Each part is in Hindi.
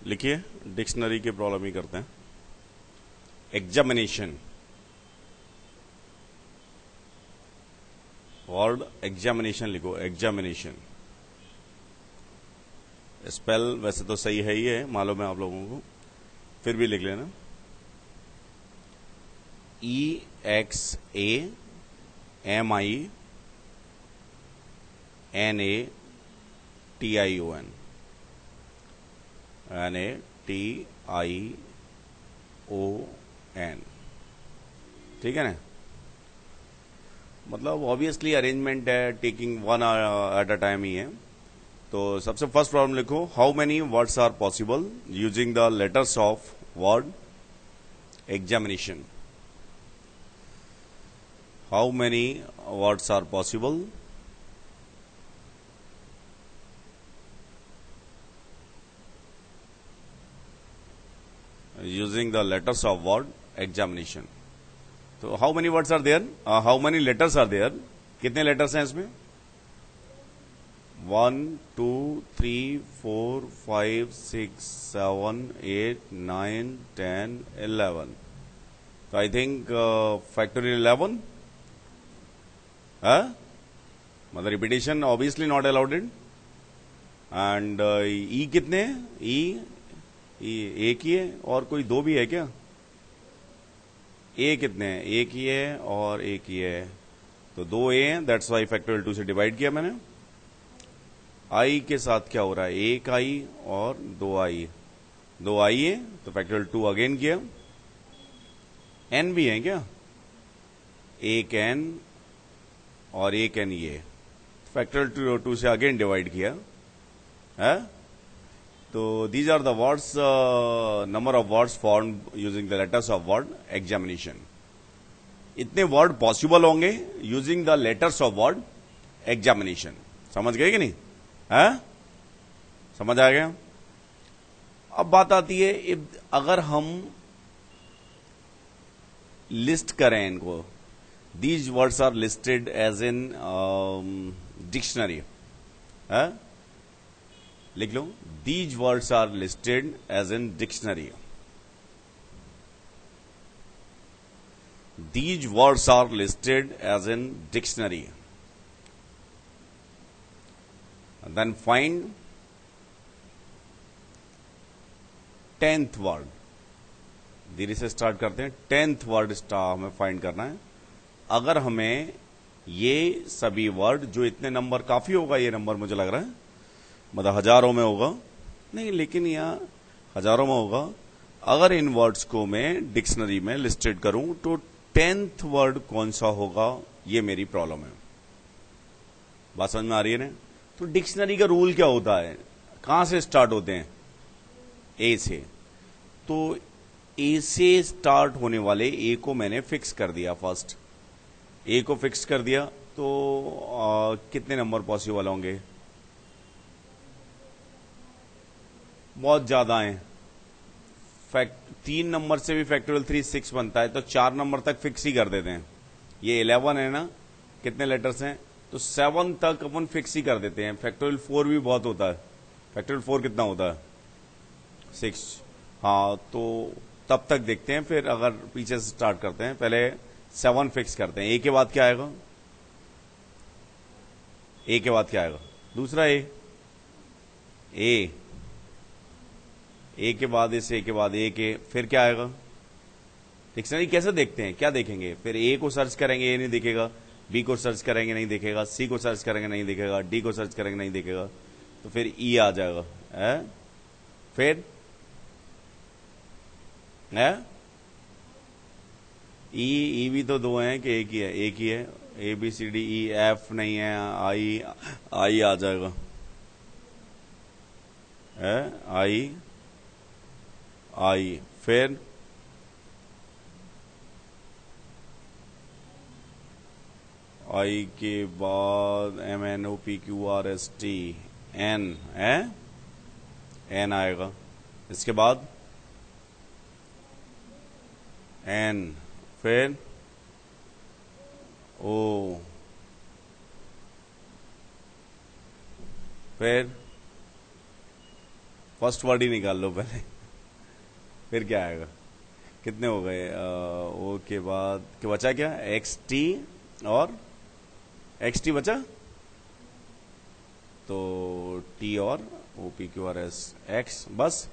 लिखिए, डिक्शनरी की प्रॉब्लम ही करते हैं। एग्जामिनेशन, वर्ड एग्जामिनेशन लिखो, एग्जामिनेशन। स्पेल वैसे तो सही है ही है, मालूम है आप लोगों को, फिर भी लिख लेना। EXAMINATION, NATION, ठीक है ना। मतलब ऑब्वियसली अरेंजमेंट है, taking one at a time ही है। तो सबसे फर्स्ट प्रॉब्लम लिखो, how many words are possible using the letters of word examination. How many words are possible using the letters of word examination। तो how many words are there, how many letters are there, कितने लेटर्स हैं इसमें? 1 2 3 4 5 6 7 8 9 10 11। तो आई थिंक फैक्टोरियल 11 है, मतलब repetition obviously not allowed. And E कितने हैं? ई एक ही है, और कोई दो भी है क्या? ए कितने हैं? एक ही है और एक ही है, तो दो ए हैं, दैट्स वाई फैक्टोरियल 2 से डिवाइड किया मैंने। आई के साथ क्या हो रहा है? एक आई और दो आई, दो आई है तो फैक्टोरियल 2 अगेन किया। एन भी है क्या? एक एन और एक एन, ये फैक्टोरियल 2 से अगेन डिवाइड किया है। तो these are the words, number of words formed using the letters of word examination। इतने वर्ड पॉसिबल होंगे using the letters of word examination. समझ गए कि नहीं? है, समझ आ गया? अब बात आती है, अगर हम लिस्ट करें इनको, these words are listed as in dictionary, है, लिख लो, these words are listed as in dictionary। These words are listed as in dictionary। And then find 10th word। धीरे से स्टार्ट करते हैं। 10th वर्ड हमें फाइंड करना है। अगर हमें ये सभी वर्ड, जो इतने नंबर काफी होगा, ये नंबर मुझे लग रहा है मतलब हजारों में होगा, नहीं लेकिन यहाँ हजारों में होगा। अगर इन वर्ड्स को मैं डिक्शनरी में लिस्टेड करूं तो 10th वर्ड कौन सा होगा, ये मेरी प्रॉब्लम है। बात समझ में आ रही है ना? तो डिक्शनरी का रूल क्या होता है, कहां से स्टार्ट होते हैं? ए से। तो ए से स्टार्ट होने वाले ए को मैंने फिक्स कर दिया। फर्स्ट ए को फिक्स कर दिया तो कितने नंबर पॉसिबल होंगे? बहुत ज्यादा है। 3 नंबर से भी फैक्टोरियल 3 6 बनता है, तो 4 नंबर तक फिक्स ही कर देते हैं। ये 11 है ना, कितने लेटर्स हैं? तो 7 तक अपन फिक्स ही कर देते हैं। फैक्टोरियल 4 भी बहुत होता है। फैक्टोरियल 4 कितना होता है? 6। हाँ, तो तब तक देखते हैं, फिर अगर पीछे से स्टार्ट करते हैं, पहले 7 फिक्स करते हैं। ए के बाद क्या आएगा? ए के बाद क्या आएगा? दूसरा ए के बाद, इस ए के बाद ए के, फिर क्या आएगा? डिक्शनरी कैसे देखते हैं, क्या देखेंगे? फिर ए को सर्च करेंगे, ए नहीं दिखेगा। बी को सर्च करेंगे, नहीं दिखेगा। सी को सर्च करेंगे, नहीं दिखेगा। डी को सर्च करेंगे, नहीं दिखेगा। तो फिर ई आ जाएगा, है? फिर है ई भी तो दो हैं कि एक ही है? एक ही है। A B C D E F नहीं है, आई आ जाएगा, है? आई फिर आई के बाद MNOPQRST एन है, एन आएगा। इसके बाद एन, फिर ओ, फिर फर्स्ट वर्ड ही निकाल लो पहले, फिर क्या आएगा। कितने हो गए? ओ के बाद क्या बचा? क्या एक्स टी और एक्स टी बचा, तो टी और O P Q R S X, बस।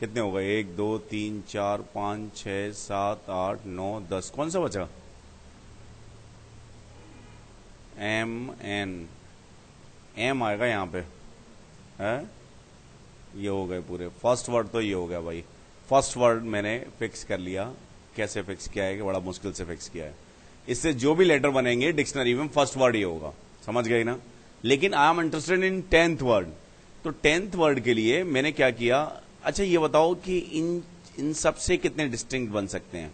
कितने हो गए? 1 2 3 4 5 6 7 8 9 10। कौन सा बचा? एम एन, एम आएगा यहाँ पे है। ये हो गए पूरे। फर्स्ट वर्ड तो ये हो गया भाई, फर्स्ट वर्ड मैंने फिक्स कर लिया। कैसे फिक्स किया है कि बड़ा मुश्किल से फिक्स किया है। इससे जो भी लेटर बनेंगे डिक्शनरी में फर्स्ट वर्ड ये होगा, समझ गए ना। लेकिन I am interested in 10th word, तो 10th वर्ड के लिए मैंने क्या किया। अच्छा ये बताओ कि इन सब से कितने डिस्टिंक्ट बन सकते हैं?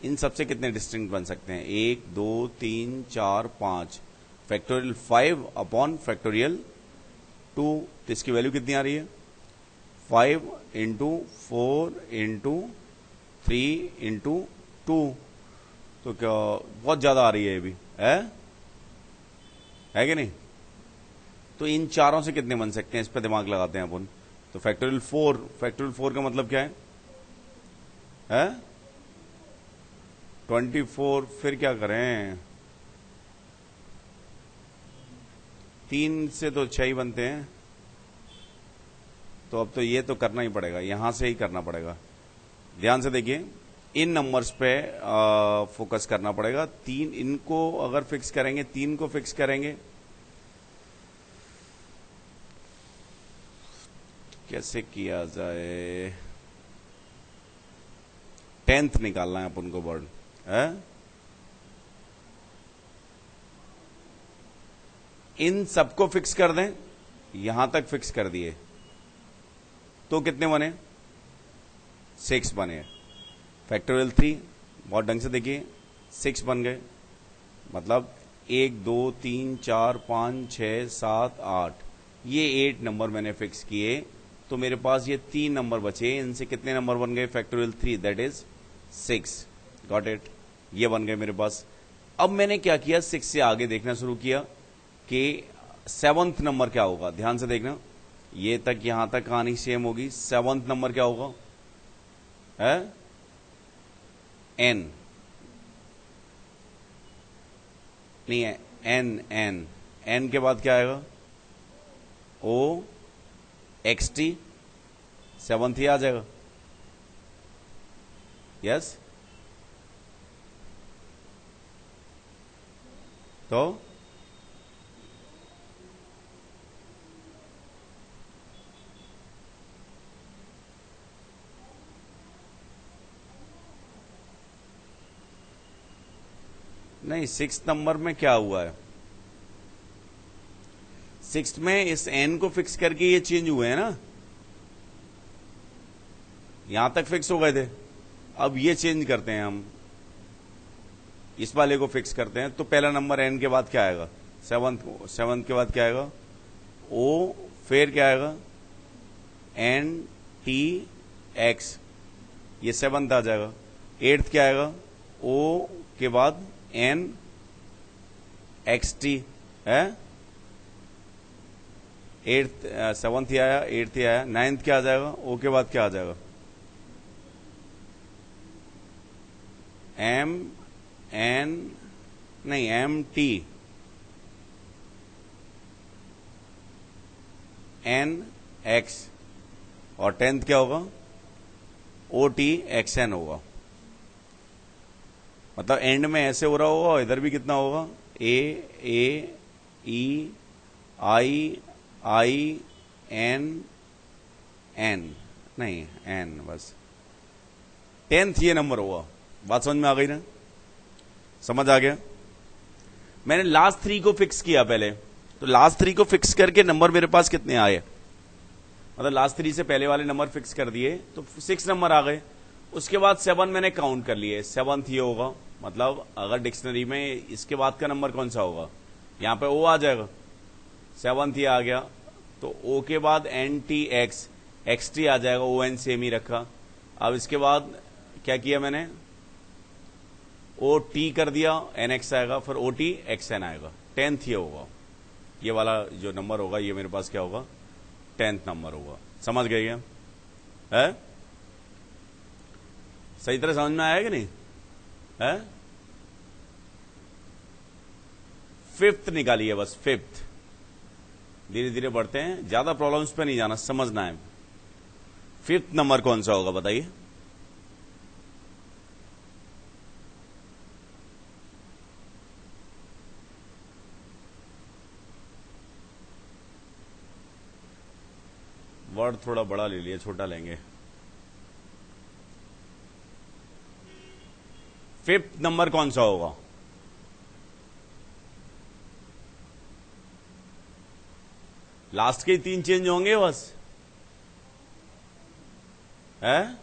इन सबसे कितने डिस्टिंक्ट बन सकते हैं? 1 2 3 4 5, फैक्टोरियल 5 अपॉन फैक्टोरियल 2, तो इसकी वैल्यू कितनी आ रही है? 5 इंटू 4 इंटू 3 इंटू 2, तो क्या बहुत ज्यादा आ रही है ये भी है कि नहीं? तो इन चारों से कितने बन सकते हैं, इस पर दिमाग लगाते हैं अपन। तो फैक्टोरियल 4, फैक्टोरियल 4 का मतलब क्या है 24। फिर क्या करें? 3 से तो 6 ही बनते हैं, तो अब तो ये तो करना ही पड़ेगा, यहां से ही करना पड़ेगा। ध्यान से देखिए, इन नंबर्स पे फोकस करना पड़ेगा। 3 इनको अगर फिक्स करेंगे, 3 को फिक्स करेंगे, कैसे किया जाए? 10th निकालना है अपन को वर्ड है। इन सबको फिक्स कर दें, यहां तक फिक्स कर दिए, तो कितने बने? 6 बने। फैक्टोरियल 3 बहुत ढंग से देखिए, 6 बन गए। मतलब 1 2 3 4 5 6 7 8, ये 8 नंबर मैंने फिक्स किए। तो मेरे पास ये 3 नंबर बचे, इनसे कितने नंबर बन गए? Factorial 3 that is 6। Got it, ये बन गए मेरे पास। अब मैंने क्या किया, 6 से आगे देखना शुरू किया कि 7th नंबर क्या होगा। ध्यान से देखना, ये तक यहां तक कहानी सेम होगी। 7th नंबर क्या होगा? है एन, नहीं है एन, एन, एन के बाद क्या आएगा? ओ एक्स टी, 7th ही आ जाएगा। यस, तो नहीं, 6th नंबर में क्या हुआ है? 6th में इस एन को फिक्स करके ये चेंज हुए हैं ना, यहां तक फिक्स हो गए थे। अब ये चेंज करते हैं हम, इस वाले को फिक्स करते हैं। तो पहला नंबर एन के बाद क्या आएगा? 7th के बाद क्या आएगा? ओ, फिर क्या आएगा? एन टी एक्स, ये 7th आ जाएगा। 8th क्या आएगा? ओ के बाद एन एक्स टी है। 7th ही आया, 8th ही आया। 9th क्या आ जाएगा? ओ के बाद क्या आ जाएगा? एम एन, नहीं एम टी एन एक्स, और 10th क्या होगा? ओ टी एक्स एन होगा। मतलब एंड में ऐसे हो रहा होगा, इधर भी कितना होगा? ए ई आई आई एन एन, नहीं एन, बस 10th ये नंबर होगा। बात समझ में आ गई ना? समझ आ गया? मैंने लास्ट 3 को फिक्स किया पहले, तो लास्ट 3 को फिक्स करके नंबर मेरे पास कितने आए? मतलब लास्ट 3 से पहले वाले नंबर फिक्स कर दिए तो 6 नंबर आ गए। उसके बाद 7 मैंने काउंट कर लिए, 7th ये होगा। मतलब अगर डिक्शनरी में इसके बाद का नंबर कौन सा होगा? यहां पे ओ आ जाएगा, 7th ये आ गया। तो ओ के बाद N T X, X T आ जाएगा, ओ एन सेम ही रखा। अब इसके बाद क्या किया मैंने? ओ टी कर दिया, एन एक्स आएगा, फिर ओ टी एक्स एन आएगा। 10th ये होगा, ये वाला जो नंबर होगा ये मेरे पास क्या होगा? 10th नंबर होगा। समझ गए क्या? है सही तरह समझ में आया कि नहीं? है 5th निकालिए बस, 5th। धीरे धीरे बढ़ते हैं, ज्यादा प्रॉब्लम्स पे नहीं जाना, समझना है। 5th नंबर कौन सा होगा बताइए? वर्ड थोड़ा बड़ा ले लिया, छोटा लेंगे। 5th नंबर कौन सा होगा? लास्ट के 3 चेंज होंगे बस। है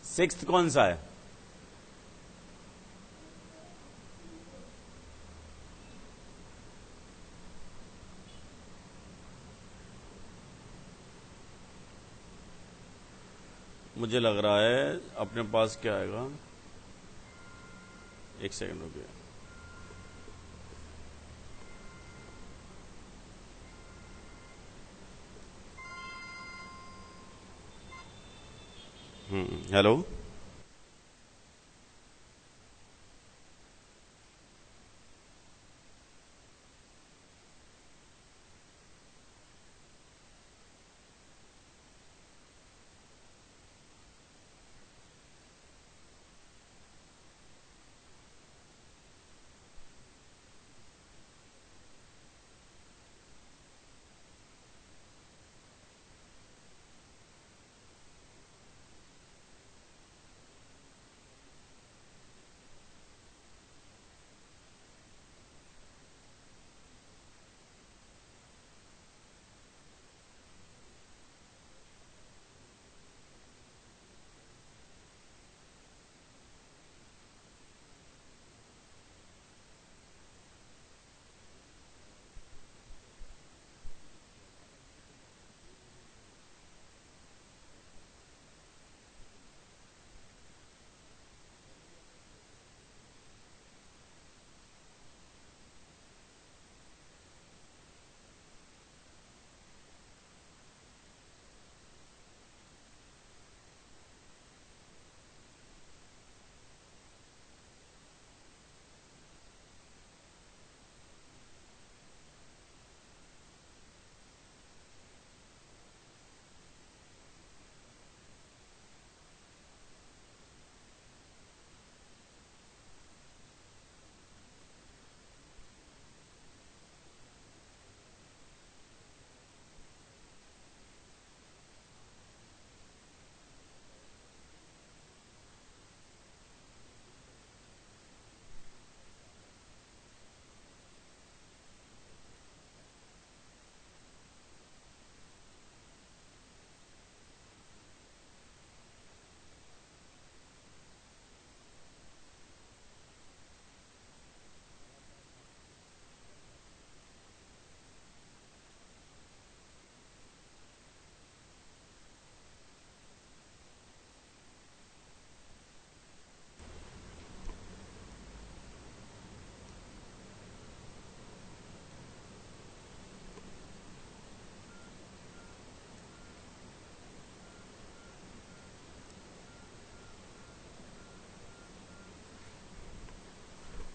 6th कौन सा है? मुझे लग रहा है अपने पास क्या आएगा, एक सेकंड रुकिए। हेलो।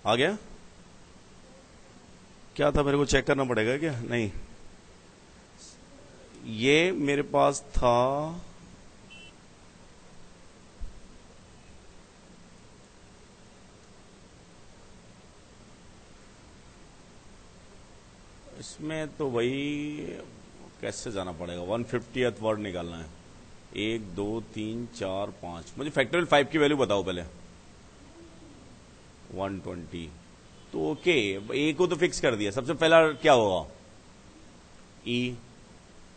आ गया? क्या था, मेरे को चेक करना पड़ेगा क्या? नहीं, ये मेरे पास था इसमें, तो वही कैसे जाना पड़ेगा? 150th वर्ड निकालना है। 1 2 3 4 5। मुझे फैक्टोरियल 5 की वैल्यू बताओ पहले। 120। तो ओके, ए को तो फिक्स कर दिया। सबसे पहला क्या होगा? ई।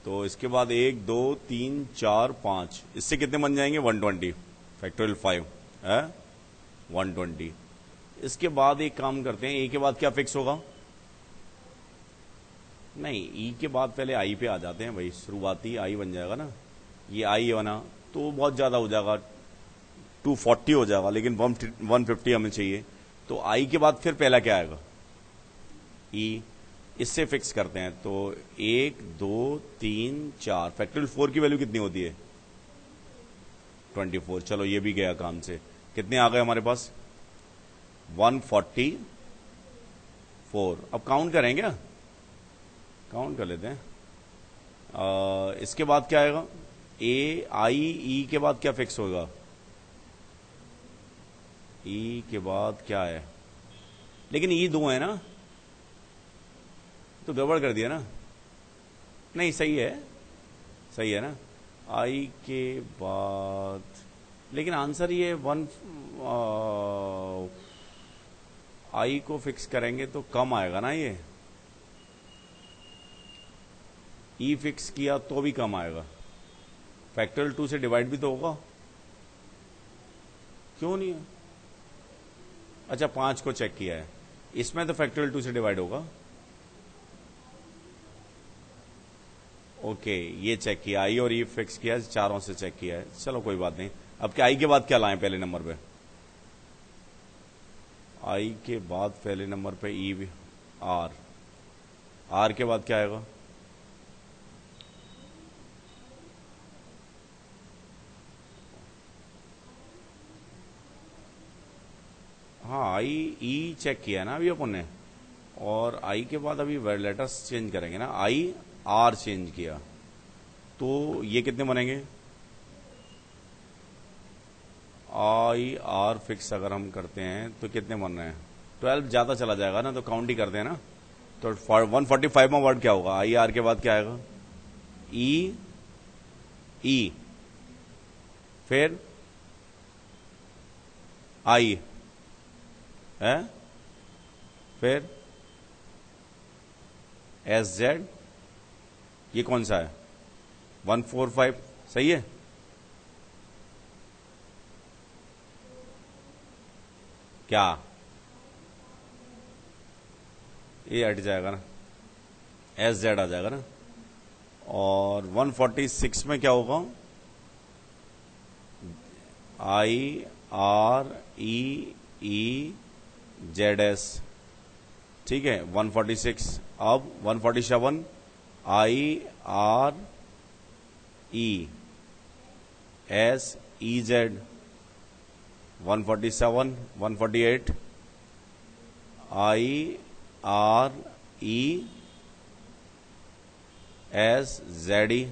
तो इसके बाद 1 2 3 4 5, इससे कितने बन जाएंगे? 120। फैक्टोरियल 5 है 120। इसके बाद एक काम करते हैं, ए के बाद क्या फिक्स होगा? नहीं, ई के बाद पहले आई पे आ जाते हैं भाई। शुरुआती आई बन जाएगा ना, ये आई बना तो बहुत ज्यादा हो जाएगा, 240 हो जाएगा, लेकिन 150 हमें चाहिए। तो आई के बाद फिर पहला क्या आएगा? ई। इससे फिक्स करते हैं। तो 1 2 3 4 फैक्टोरियल 4 की वैल्यू कितनी होती है? 24। चलो ये भी गया काम से। कितने आ गए हमारे पास? 144। अब काउंट करें क्या? काउंट कर लेते हैं। इसके बाद क्या आएगा? ए आई ई के बाद क्या फिक्स होगा? ई के बाद क्या है? लेकिन ई 2 है ना, तो गड़बड़ कर दिया ना। नहीं सही है, सही है ना। आई के बाद, लेकिन आंसर ये 1 आई को फिक्स करेंगे तो कम आएगा ना। ये ई फिक्स किया तो भी कम आएगा। फैक्टोरियल 2 से डिवाइड भी तो होगा, क्यों नहीं है? अच्छा 5 को चेक किया है, इसमें तो फैक्टोरियल 2 से डिवाइड होगा। ओके ये चेक किया, आई और ई फिक्स किया, चारों से चेक किया है। चलो कोई बात नहीं। अब क्या आई के बाद क्या लाएं पहले नंबर पे? आई के बाद पहले नंबर पे ई आर। आर के बाद क्या आएगा? हाँ आई ई चेक किया ना अभी अपन ने, और आई के बाद अभी लेटर्स चेंज करेंगे ना। आई आर चेंज किया तो ये कितने बनेंगे? आई आर फिक्स अगर हम करते हैं तो कितने बन रहे हैं? 12 ज्यादा चला जाएगा ना, तो काउंट ही करते हैं ना। तो 145 में वर्ड क्या होगा? आई आर के बाद क्या आएगा? ई ई, फिर आई है, फिर एस जेड। ये कौन सा है? 145 सही है। क्या ये हट जाएगा ना, एस जेड आ जाएगा ना। और 146 में क्या होगा? I R E E Z S, ठीक है 146। अब 147 I R E S E Z. 147 148 I R E S Z E.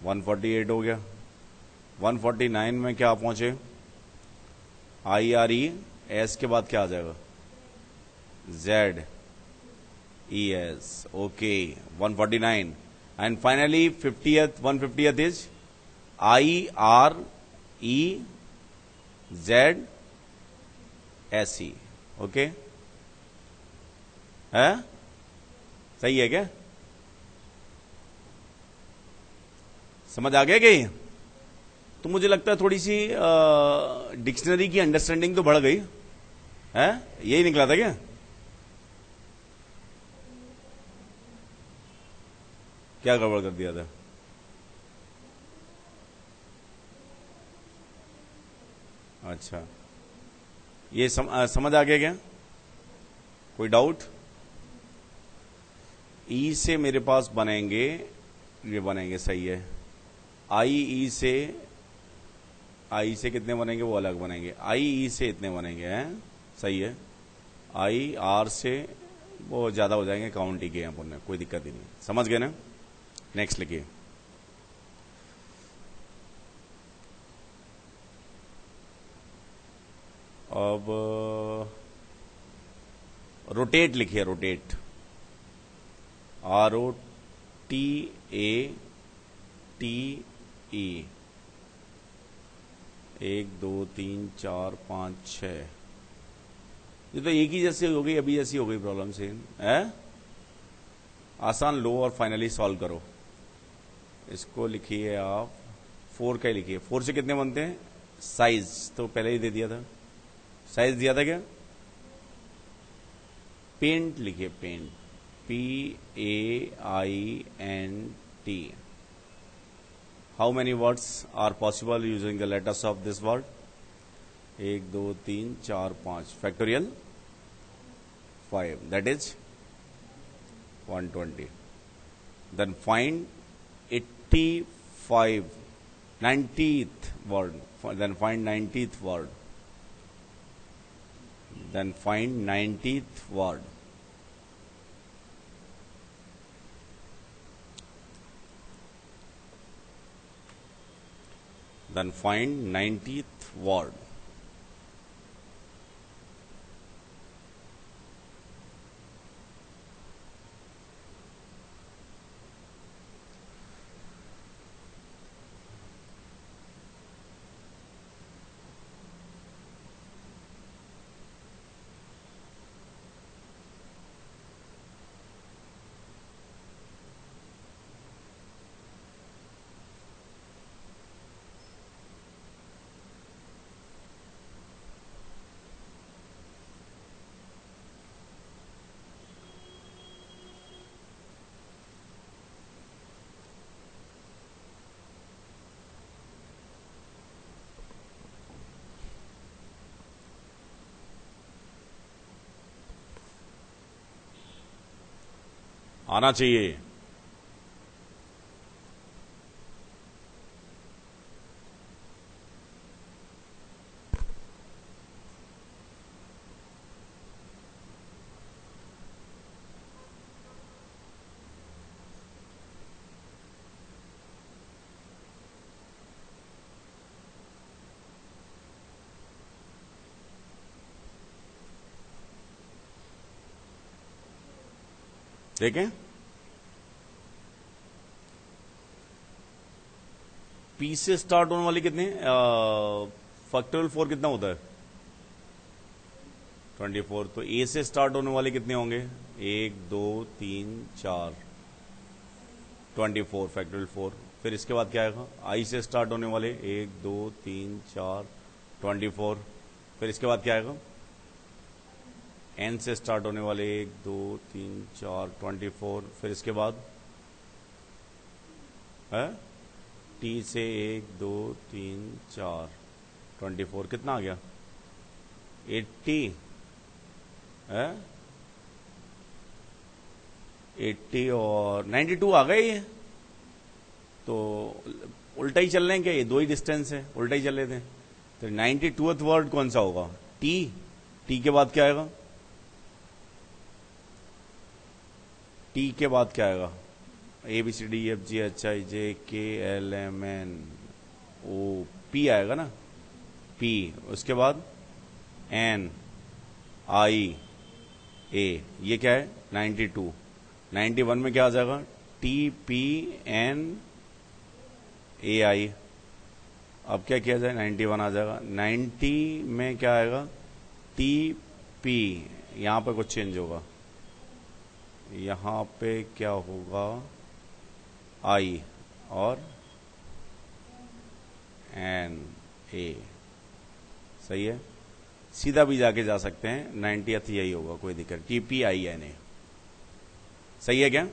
148 हो गया। 149 में क्या पहुंचे? आई आर ई एस के बाद क्या आ जाएगा? Z E S. Okay 149। And finally 50th 150th is I R E Z S E. Okay है, सही है क्या? समझ आ गया क्या? तो मुझे लगता है थोड़ी सी डिक्शनरी की अंडरस्टैंडिंग तो बढ़ गई है। यही निकला था क्या? क्या गड़बड़ कर दिया था? अच्छा ये समझ आ गया क्या? कोई डाउट? ई से मेरे पास बनेंगे, ये बनेंगे सही है। आई ई से, आई से कितने बनेंगे वो अलग बनेंगे, आई ई से इतने बनेंगे हैं, सही है। आई आर से वो ज्यादा हो जाएंगे, काउंट ही किए अपन ने, कोई दिक्कत ही नहीं। समझ गए ना? नेक्स्ट लिखिए। अब रोटेट लिखिए, rotate, R O T A T E. 1 2 3 4 5 6, ये तो एक ही जैसी हो गई, अभी जैसी हो गई प्रॉब्लम से है। आसान लो और फाइनली सॉल्व करो। इसको लिखिए आप 4 का ही लिखिए। 4 से कितने बनते हैं? साइज तो पहले ही दे दिया था, साइज दिया था क्या? पेंट लिखिए, paint, P A I N T. How many words are possible using the letters of this word? 1 2 3 4 5 factorial 5, that is 120. Then find 85, 90th word. Then find 90th word. Then find 90th word. Then find 90th word. आना चाहिए। देखें, पी से स्टार्ट होने वाली कितने, फैक्टोरियल 4 कितना होता है 24। तो ए से स्टार्ट होने वाले कितने होंगे, 1 2 3 4, 24 फैक्टोरियल 4। फिर इसके बाद क्या आएगा, आई से स्टार्ट होने वाले 1 2 3 4 24। फिर इसके बाद क्या आएगा, एन से स्टार्ट होने वाले 1 2 3 4 24। फिर इसके बाद है टी से 1 2 3 4 24। कितना आ गया 80 है, 80 और 92 आ गए ये। तो उल्टा ही चल रहे हैं क्या, ये दो ही डिस्टेंस है, उल्टा ही चल रहे थे। तो 92th वर्ड कौन सा होगा, टी। टी के बाद क्या आएगा, टी के बाद क्या आएगा, A B C D F G H I J K L M N O P आएगा ना, पी। उसके बाद एन आई ए, ये क्या है 92। 91 में क्या आ जाएगा, टी पी एन ए आई। अब क्या किया जाए, 91 आ जाएगा। 90 में क्या आएगा, टी पी, यहां पे कुछ चेंज होगा, यहां पे क्या होगा, आई और एन ए। सही है, सीधा भी जाके जा सकते हैं, 90th यही होगा, कोई दिक्कत, T P I N A. सही है क्या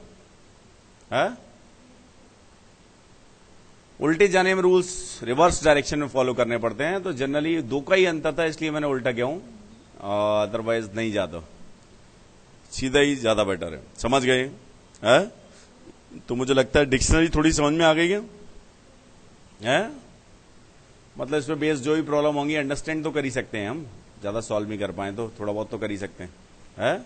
है? उल्टे जाने में रूल्स रिवर्स डायरेक्शन में फॉलो करने पड़ते हैं, तो जनरली दो का ही अंतर था, इसलिए मैंने उल्टा किया हूं, अदरवाइज नहीं जाता, सीधा ही ज्यादा बेटर है। समझ गए है? तो मुझे लगता है डिक्शनरी थोड़ी समझ में आ गई है? मतलब इसमें बेस जो भी प्रॉब्लम होंगी अंडरस्टैंड तो कर ही सकते हैं हम, ज्यादा सॉल्व नहीं कर पाए तो थोड़ा बहुत तो कर ही सकते हैं।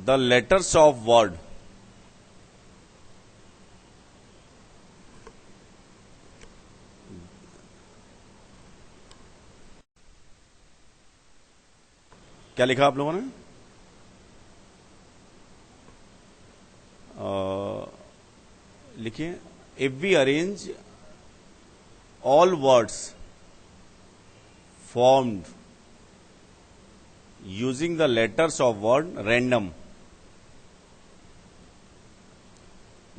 द लेटर्स ऑफ वर्ड, क्या लिखा आप लोगों ने, लिखिए, if we arrange all words formed using the letters of word random,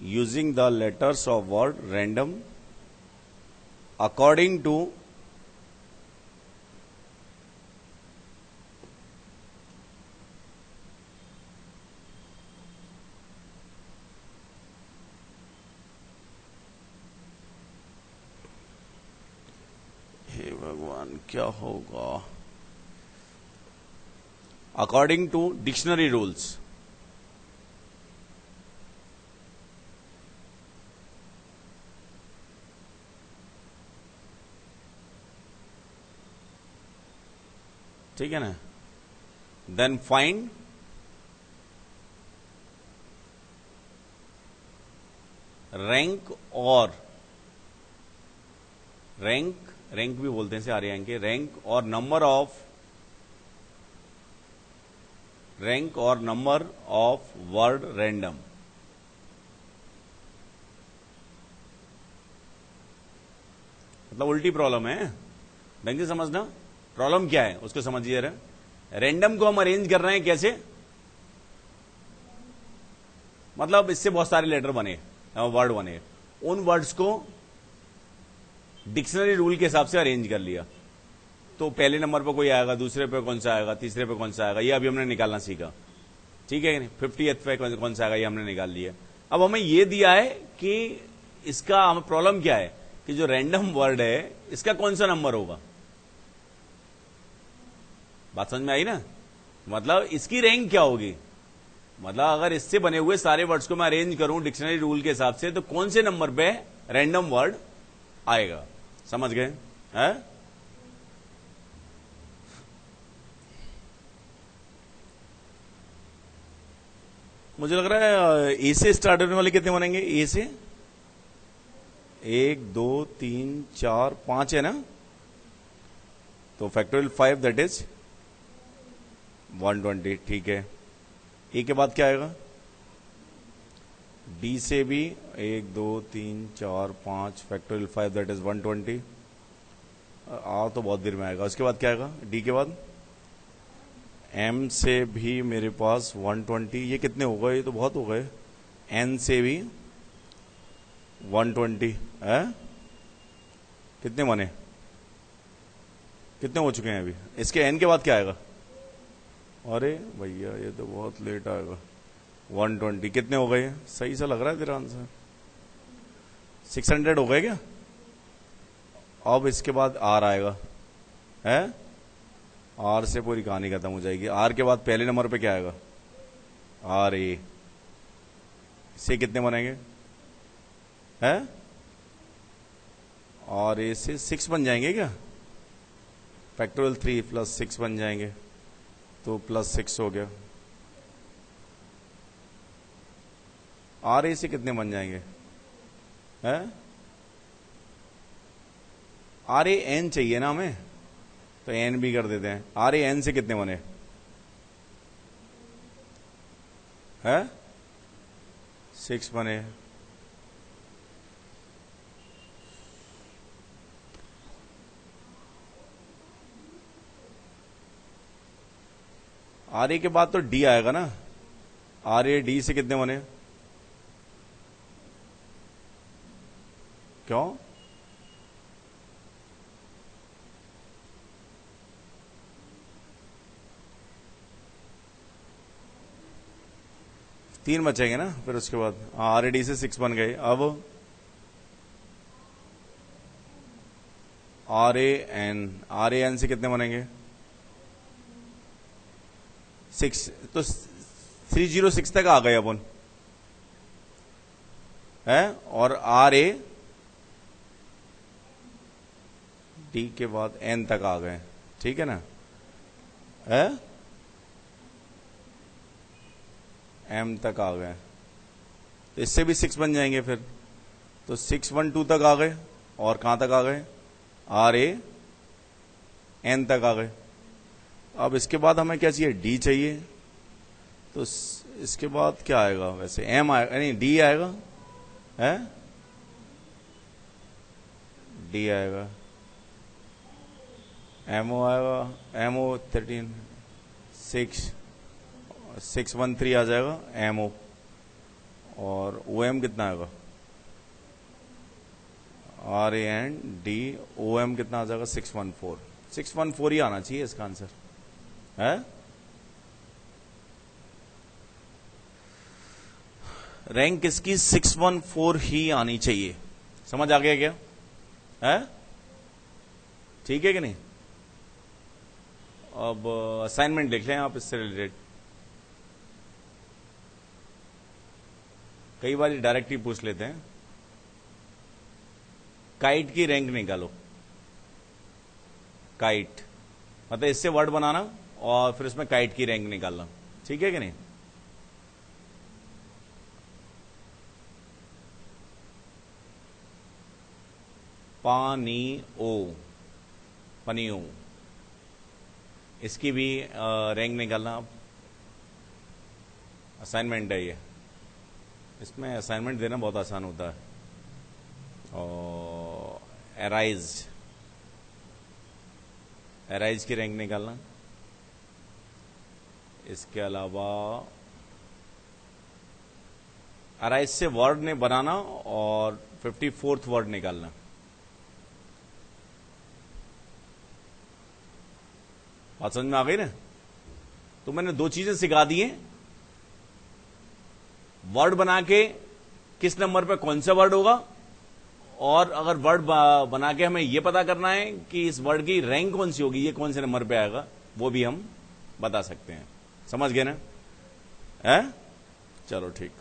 using the letters of word random according to हे भगवान वन क्या होगा अकॉर्डिंग टू डिक्शनरी रूल्स? ठीक है ना? देन फाइंड रैंक और रैंक भी बोलते हैं इसे आर्यन के, रैंक और नंबर ऑफ वर्ड रैंडम। मतलब उल्टी प्रॉब्लम है, ढंग से समझना। प्रॉब्लम क्या है उसको समझिए जरा। रैंडम को हम अरेंज कर रहे हैं कैसे? मतलब इससे बहुत सारे लेटर बने, वर्ड बने, उन वर्ड्स को डिक्शनरी रूल के हिसाब से अरेंज कर लिया। तो पहले नंबर पर कोई आएगा, दूसरे पे कौन सा आएगा, तीसरे पे कौन सा आएगा, ये अभी हमने निकालना सीखा। ठीक है कि नहीं? 50th पे कौन सा आएगा ये हमने निकाल लिया। अब हमें ये दिया है कि इसका हमें प्रॉब्लम क्या है कि जो रैंडम वर्ड है इसका कौन सा नंबर होगा। बात समझ में आई ना? मतलब इसकी रैंक क्या होगी। मतलब अगर इससे बने हुए सारे वर्ड्स को मैं अरेंज करूं डिक्शनरी रूल के हिसाब से तो कौन से नंबर पे रैंडम वर्ड आएगा। समझ गए? हैं? मुझे लग रहा है ए से स्टार्ट होने वाले कितने बनेंगे? ए से 1 2 3 4 5 है ना? तो फैक्टोरियल 5 दैट इज 120। ठीक है। ए के बाद क्या आएगा? डी से भी 1 2 3 4 5 फैक्टोरियल 5 दैट इज 120। आ तो बहुत देर में आएगा। उसके बाद क्या आएगा डी के बाद? एम से भी मेरे पास 120। ये कितने हो गए? ये तो बहुत हो गए। एन से भी 120 है। कितने बने? कितने हो चुके हैं अभी? इसके एन के बाद क्या आएगा? अरे भैया ये तो बहुत लेट आएगा। 120 कितने हो गए? सही सा लग रहा है तेरा आंसर। 600 हो गए क्या? अब इसके बाद आर आएगा है। आर से पूरी कहानी खत्म हो जाएगी। आर के बाद पहले नंबर पे क्या आएगा? आर ए से कितने बनेंगे? है आर ए से 6 बन जाएंगे क्या? फैक्टोरियल 3 प्लस 6 बन जाएंगे तो +6 हो गया। आर ए से कितने बन जाएंगे? है आर ए एन चाहिए ना हमें, तो एन भी कर देते हैं। आर ए एन से कितने बने? है 6 बने। आर ए के बाद तो डी आएगा ना। आर ए डी से कितने बने? क्यों? तीन बचेंगे ना फिर उसके बाद। आर ए डी से 6 बन गए। अब आर ए एन से कितने बनेंगे? 6। तो 306 तक आ गए अपन है। और आर ए डी के बाद एन तक आ गए। ठीक है ना? है एम तक आ गए तो इससे भी 6 बन जाएंगे फिर। तो 612 तक आ गए। और कहां तक आ गए? आर ए एन तक आ गए। अब इसके बाद हमें क्या चाहिए? डी चाहिए। तो इसके बाद क्या आएगा? वैसे एम आएगा नहीं डी आएगा है। डी आएगा, एमओ आएगा, एमओ 13 613 आ जाएगा एमओ। और ओ एम कितना आएगा? R A N D O M कितना आ जाएगा? 614 ही आना चाहिए इसका आंसर है। रैंक किसकी? 614 ही आनी चाहिए। समझ आ गया क्या? है ठीक है कि नहीं? अब असाइनमेंट लिख लें आप इससे रिलेटेड। कई बार डायरेक्ट ही पूछ लेते हैं। काइट की रैंक निकालो। काइट मतलब इससे वर्ड बनाना और फिर उसमें काइट की रैंक निकालना। ठीक है कि नहीं? पानियो, पनियो, इसकी भी रैंक निकालना आप। असाइनमेंट है ये, इसमें असाइनमेंट देना बहुत आसान होता है। और एराइज, एराइज की रैंक निकालना। इसके अलावा एराइज से वर्ड ने बनाना और 54th वर्ड निकालना। बात समझ में आ गई ना? तो मैंने दो चीजें सिखा दी हैं। वर्ड बना के किस नंबर पे कौन सा वर्ड होगा, और अगर वर्ड बना के हमें यह पता करना है कि इस वर्ड की रैंक कौन सी होगी, ये कौन से नंबर पे आएगा, वो भी हम बता सकते हैं। समझ गए ना? है? चलो ठीक।